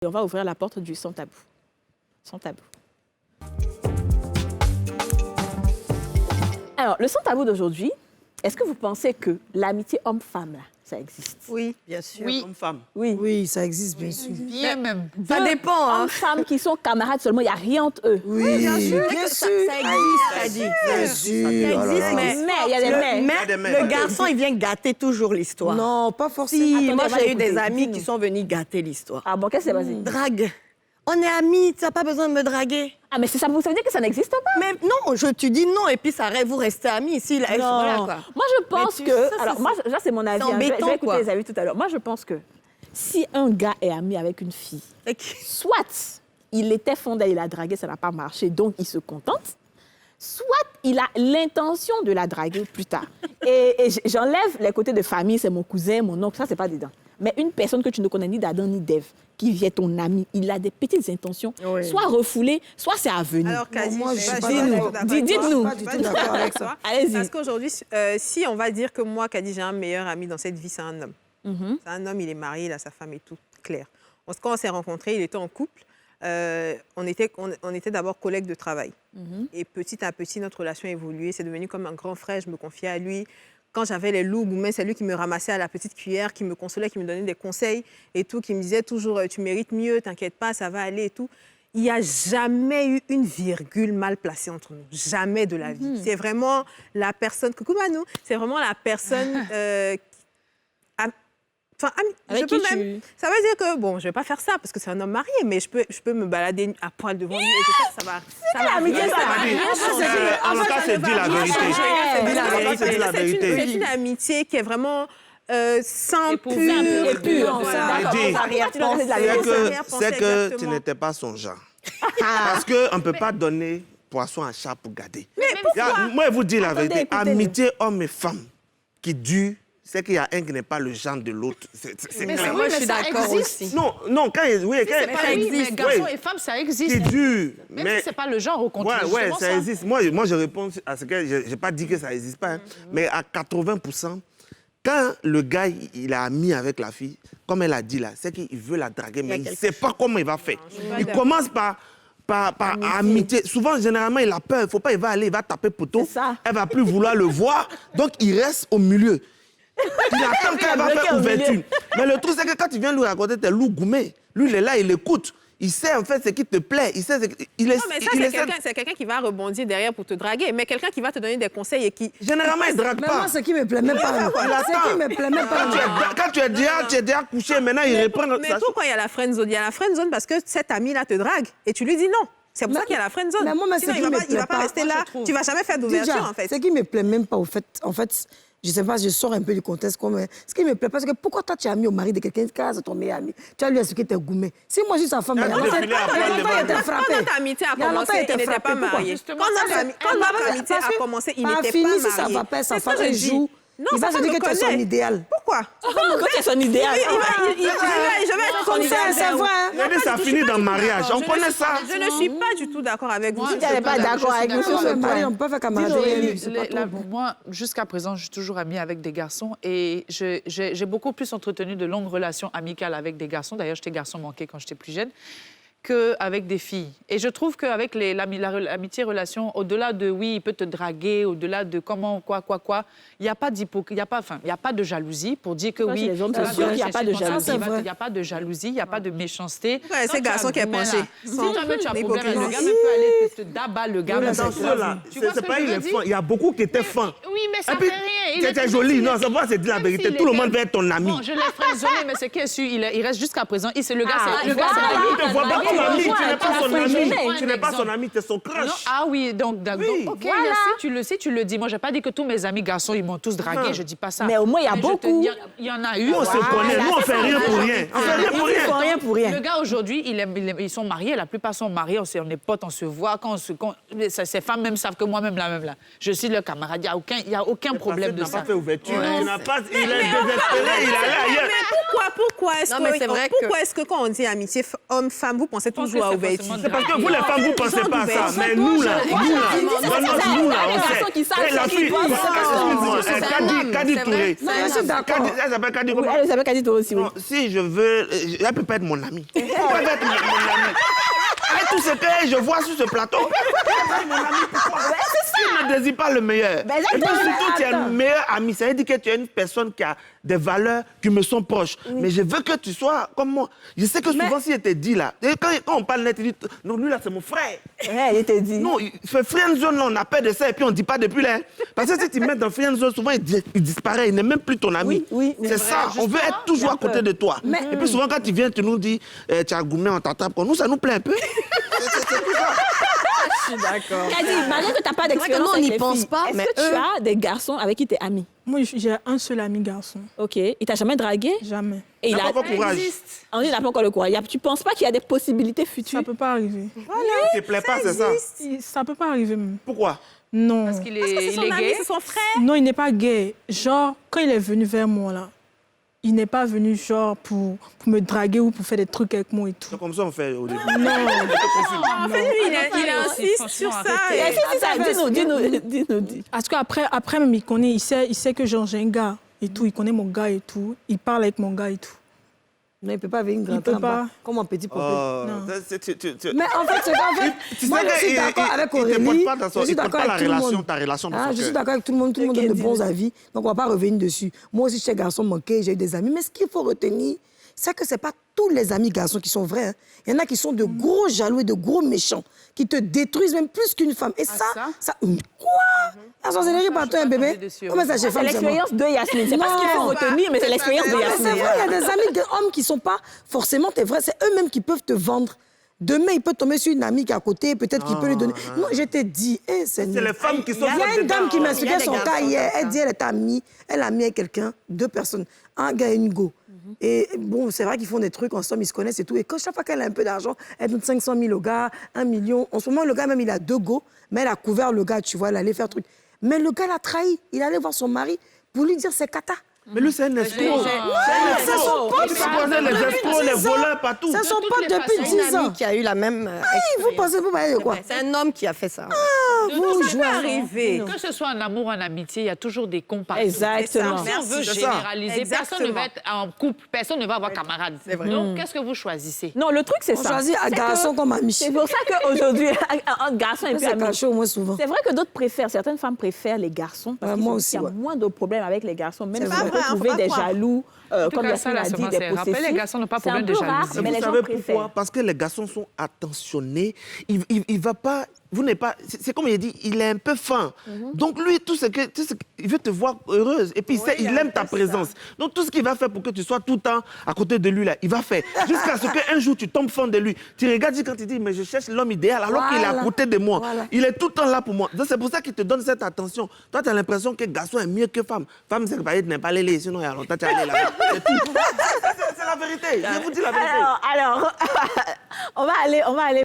Et on va ouvrir la porte du sans tabou. Sans tabou. Alors, le sans tabou d'aujourd'hui, est-ce que vous pensez que l'amitié homme-femme, là, ça existe? Oui, bien sûr. Oui. Homme-femme. Oui. Oui, ça existe, bien sûr. Bien même. Ça dépend, hein. Hommes-femmes qui sont camarades seulement, il n'y a rien entre eux. Oui, bien sûr. Ça existe, t'as dit. Bien Ça sûr. existe, Oh là là. mais il y a des mais. le garçon, il vient gâter toujours l'histoire. Non, pas forcément. Si, Attendez, moi, on va j'ai eu l'écouter. des amis Dis-nous. qui sont venus gâter l'histoire. Ah bon, qu'est-ce qui s'est passé? Drague. On est amis, tu n'as pas besoin de me draguer. Ah, mais ça veut dire que ça n'existe pas? Mais non, tu dis non, et puis ça reste, vous restez amis ici. Là, voilà, quoi. Moi, je pense Mais que... ça, alors, moi, là, c'est mon avis. c'est hein. Je vais embêtant, écouter quoi. les avis tout à l'heure. Moi, je pense que si un gars est ami avec une fille, soit il était fondé, il a dragué, ça n'a pas marché, donc il se contente, soit il a l'intention de la draguer plus tard. Et j'enlève les côtés de famille, c'est mon cousin, mon oncle, ça, c'est pas dedans. Mais une personne que tu ne connais ni d'Adam ni d'Ève, qui vient ton ami, il a des petites intentions, Oui. soit refoulées, soit c'est à venir. Alors, Kadi, moi, je suis pas d'accord. Dites-nous. Pas du tout d'accord avec ça. Allez-y. Parce qu'aujourd'hui, si on va dire que moi, Kadi, j'ai un meilleur ami dans cette vie, c'est un homme. C'est un homme, il est marié, il a sa femme et tout, clair. Quand on s'est rencontrés, il était en couple. On était d'abord collègues de travail. Et petit à petit, notre relation a évolué. C'est devenu comme un grand frère. Je me confiais à lui. Quand j'avais les loups, c'est lui qui me ramassait à la petite cuillère, qui me consolait, qui me donnait des conseils et tout, qui me disait toujours « tu mérites mieux, t'inquiète pas, ça va aller » et tout. Il n'y a jamais eu une virgule mal placée entre nous. Jamais de la vie. C'est vraiment la personne... Coucou Manou. C'est vraiment la personne... Avec je peux qui même... Ça veut dire que, bon, je ne vais pas faire ça parce que c'est un homme marié, mais je peux me balader à poil devant lui et tout ça, ça va l'amitié, rien ça va changer. rien Ah, changer. bah, En tout cas, c'est dit la vérité. C'est la C'est vérité. une amitié qui est vraiment sans Et pur, Voilà. C'est que tu n'étais pas son genre. Parce qu'on ne peut pas donner poisson à chat pour garder. Moi, je vous dis la vérité. écoutez-le. Amitié homme et femme qui dure, c'est qu'il y a un qui n'est pas le genre de l'autre. C'est Mais clair. moi, je mais suis ça d'accord existe. aussi. Non, quand il oui, quand C'est pas ça oui, existe, mais garçons oui, et femmes, ça existe. qui dure. Même Mais si c'est pas le genre, au contraire. ouais, justement, ça existe. Moi, je réponds à ce que... Je n'ai pas dit que ça n'existe pas, hein, mais à 80%, quand le gars, il est ami avec la fille, comme elle a dit là, c'est qu'il veut la draguer, mais il ne sait pas comment il va faire. Il commence par amitié. Souvent, généralement, il a peur. Il ne faut pas, il va taper poteau. C'est ça. Elle ne va plus vouloir le voir. Donc, il reste au milieu. Il attend qu'elle va bloqué faire au milieu. ouverture. Mais le truc, c'est que quand tu viens lui raconter tes loups gourmets, lui, il est là, il écoute. Il sait en fait ce qui te plaît. Il sait ce qui... Il Non, mais ça, il c'est essaie- quelqu'un qui va rebondir derrière pour te draguer, mais quelqu'un qui va te donner des conseils et qui... Généralement, il ne drague Mais pas. moi, ce qui me plaît même pas. Ce qui me plaît même pas. Quand tu es déjà couché, maintenant, il reprend... Mais pourquoi il y a la friend zone? Il y a la friend zone parce que cet ami-là te drague et tu lui dis non. C'est pour ça qu'il y a la friend zone. Mais moi, Sinon, ce il qui va me pas, il va plaît pas pas, rester moi, là. je trouve. Tu vas jamais faire d'ouverture, Déjà, en fait. ce qui me plaît même pas, en fait, je sais pas, je sors un peu du contexte. Ce qui me plaît pas, c'est que pourquoi toi, tu es ami au mari de quelqu'un qui est ton meilleur ami? Tu as lui expliqué tes gourmets. Si moi, je suis sa femme, il y a Elle longtemps, peut défiler à poil il devant était lui. frappé. Quand notre amitié a Il y a longtemps, commencé, il il était n'était frappé. pas Pourquoi? marié. Justement, Quand ça, notre amitié Parce a que commencé, il par n'était fini, pas si ça marié. va pas, ça C'est ce va que un je dis. jour. Non, Il va ça se dire me que tu es son connaît. idéal. Pourquoi? C'est son idéal. Je vais être son Comme ça, idéal. c'est vrai. hein. Il a dit, ça finit dans le mariage. On connaît ça. Je ne suis pas du tout d'accord avec vous. Moi, sur Tu ce n'es pas point-là. d'accord avec nous sur Non, ce le mari, point. on peut faire Dis-nous, camaraderie. Aurélie. C'est pas trop. Moi, jusqu'à présent, je suis toujours amie avec des garçons et j'ai beaucoup plus entretenu de longues relations amicales avec des garçons. D'ailleurs, j'étais garçon manqué quand j'étais plus jeune qu'avec des filles. Et je trouve qu'avec l'amitié, relation, au-delà de oui, il peut te draguer, au-delà de comment, quoi, il n'y a pas d'hypocrisie, il n'y a pas de jalousie pour dire que Ça, oui. c'est les hommes, c'est ça va sûr bien qu'il y a pas de chercher ton jalousie. sens, C'est vrai. il n'y a pas de jalousie, il n'y a pas de méchanceté. Ouais, Quand c'est tu garçon as qui est problème, penché. là, Si jamais tu as problème, le L'hypocrisie. gars peut aller te dabat le gars. Oui, mais Dans c'est ceux-là, Tu vois c'est ce pas que il je est veux fin. dire? Il y a beaucoup qui étaient fins. Oui, mais ça Et puis, fait rien. Il tu est étais toujours jolie. s'il Non, est- ça va, c'est dire la Même vérité. s'il Tout le était- monde veut être ton ami. Bon, je l'ai friendzonné, mais ce qui est sûr, il reste jusqu'à présent. Le gars, c'est Le gars, c'est il te voit pas comme ami. Tu n'es pas son ami. Tu n'es pas son ami, tu es son Non, crush. ah oui, donc Oui. ok, tu le sais, tu le dis. Moi, j'ai pas dit que tous mes amis garçons, ils m'ont tous dragué, je dis pas ça. Mais au moins, il y a Mais je te beaucoup. dis, Il y en a eu. Nous, on se connaît. Nous, on fait rien pour rien. On fait rien pour Ils font rien. rien pour rien. Le gars, aujourd'hui, ils sont mariés, la plupart sont mariés, on est potes, on se voit. Ces femmes même savent que moi-même, là. Je suis leur camarade, il n'y a aucun problème de n'a ça. pas fait ouverture. Ouais. Il n'a pas... Il est désespéré, il est allé ailleurs. Pourquoi est-ce que quand on dit amitié homme-femme, vous pensez toujours à ouverture? C'est parce que vous, les femmes, vous ne pensez pas à ça. Mais nous, là, on sait. La fille, Kadi Touré. je suis d'accord. Elle s'appelle Kadi Oui, comment? elle s'appelle Kadi Touré aussi, oui. Non, si je veux, elle peut pas être mon amie. Elle peut être mon amie. Avec tout ce que je vois sur ce plateau, elle peut être mon amie. Pourquoi? Tu ne désires pas le meilleur. Ben, Et puis surtout, tu es un meilleur ami. Ça veut dire que tu es une personne qui a des valeurs qui me sont proches. Mais je veux que tu sois comme moi. Je sais que souvent, si je te dis là, et quand on parle net, tu dis, non, lui là, c'est mon frère. Ouais, il te dit. Non, ce friend zone là, on a peur de ça et puis on ne dit pas depuis là. Parce que si tu mets dans friend zone, souvent il disparaît, il n'est même plus ton ami. Oui, c'est ça, on veut être toujours à côté de toi. Et puis souvent quand tu viens, tu nous dis, tu as gourmé, on t'attrape. Nous, ça nous plaît un peu. C'est tout ça. Je suis d'accord. Kadi, malgré que tu n'as pas vrai que d'expérience nous, on avec n'y les pense filles, pas, est-ce mais que tu as des garçons avec qui tu es ami? Moi, j'ai un seul ami garçon. Ok. Il t'a jamais dragué? Jamais. Et Il n'a pas courage. On dit, il n'a pas encore le courage. Tu ne penses pas qu'il y a des possibilités futures? Ça peut pas arriver. Ne te plaît pas, c'est ça. Ça peut pas arriver même. Pourquoi? Non. Parce qu'il est, C'est il son est ami, gay. c'est son frère. Non, il n'est pas gay. Genre, quand il est venu vers moi, là, il n'est pas venu genre pour me draguer ou pour faire des trucs avec moi et tout. C'est comme ça on fait au début. Non. En fait, lui, il insiste franchement, sur ça. arrêtez. Dis-nous. Parce qu'après, même, il sait que genre, j'ai un gars et tout. Il connaît mon gars et tout. Il parle avec mon gars et tout. Non, il ne peut pas avec une grande peut en bas, pas. comme un petit poupée. Non. Mais en fait, c'est qu'en fait, Tu moi, sais je suis qu'il- d'accord avec il te Aurélie. porte pas dans son- Je suis il porte d'accord pas la avec tout le relation, monde. ta relation dans son Je suis cœur. d'accord avec tout le monde donne de bons avis. Donc, on ne va pas revenir dessus. Moi aussi, j'étais garçon manqué, j'ai eu des amis. Mais ce qu'il faut retenir, c'est que ce n'est pas tous les amis garçons qui sont vrais. Hein. Il y en a qui sont de gros jaloux et de gros méchants, qui te détruisent même plus qu'une femme. Et ça. Quoi? La sorcellerie par toi, un bébé? Comment ça, chez C'est femme, c'est moi? l'expérience de Yasmine. C'est pas ce qu'il faut Non. retenir, mais c'est l'expérience de Non, mais Yasmine. c'est vrai, il y a des amis d'hommes qui ne sont pas forcément tes vrais. C'est eux-mêmes qui peuvent te vendre. Demain, il peut tomber sur une amie qui est à côté, peut-être qu'il peut lui donner. Non, je t'ai dit, C'est les femmes qui sont il y a une dame qui m'expliquait des son garçons cas hier. Elle comme dit elle est amie, elle a mis avec quelqu'un, 2 personnes, un gars et une go. Et bon, c'est vrai qu'ils font des trucs ensemble, ils se connaissent et tout. Et quand chaque fois qu'elle a un peu d'argent, elle donne 500 000 au gars, 1 million. En ce moment, le gars même, il a 2 go, mais elle a couvert le gars, tu vois, elle allait faire truc. Mais le gars l'a trahi. Il allait voir son mari pour lui dire c'est cata. Mais lui, c'est un escroc. C'est son pote. Tu connais les escrocs, les voleurs partout. C'est son pote depuis C'est une 10 ans. amie qui a eu la même Vous pensez, vous parlez de quoi? C'est un homme qui a fait ça. Vous Ça jouez. peut arriver. Que ce soit en amour ou en amitié, il y a toujours des cons partout. Exactement. Si on veut C'est ça. généraliser, personne ne va être Exactement. en couple, personne ne va avoir camarade. Donc, qu'est-ce que vous choisissez? Non, le truc, c'est On ça. choisit un C'est garçon que- comme ami. C'est pour ça qu'aujourd'hui, un garçon et puis C'est ami. caché au moins souvent. C'est vrai que d'autres préfèrent, certaines femmes préfèrent les garçons parce moi qu'il aussi, y a ouais. moins de problèmes avec les garçons, même C'est si vrai. on peut Pas vrai, hein, trouver faut pas des croire. jaloux, comme cas, Yasmine ça, là, a c'est dit, moi, des c'est rappelé, possessifs. les garçons n'ont pas C'est un problème peu de rare, jalousie. mais les Vous gens savez préfèrent. pourquoi? Parce que les garçons sont attentionnés. Il va pas... Vous n'êtes pas... C'est comme il a dit, il est un peu fin. Donc lui, il veut te voir heureuse. Et puis il aime ta présence. Donc tout ce qu'il va faire pour que tu sois tout le temps à côté de lui, là, il va faire. Jusqu'à ce qu'un jour, tu tombes fan de lui. Tu regardes quand il dit, mais je cherche l'homme idéal alors qu'il est à Voilà. côté de moi. Voilà. Il est tout le temps là pour moi. Donc c'est pour ça qu'il te donne cette attention. Toi, tu as l'impression que garçon est mieux que femme. Femme, c'est que tu n'es pas allé, sinon il y a longtemps, tu es allé là-bas. C'est tout. C'est la vérité. Je vous dis la vérité. Alors, on va aller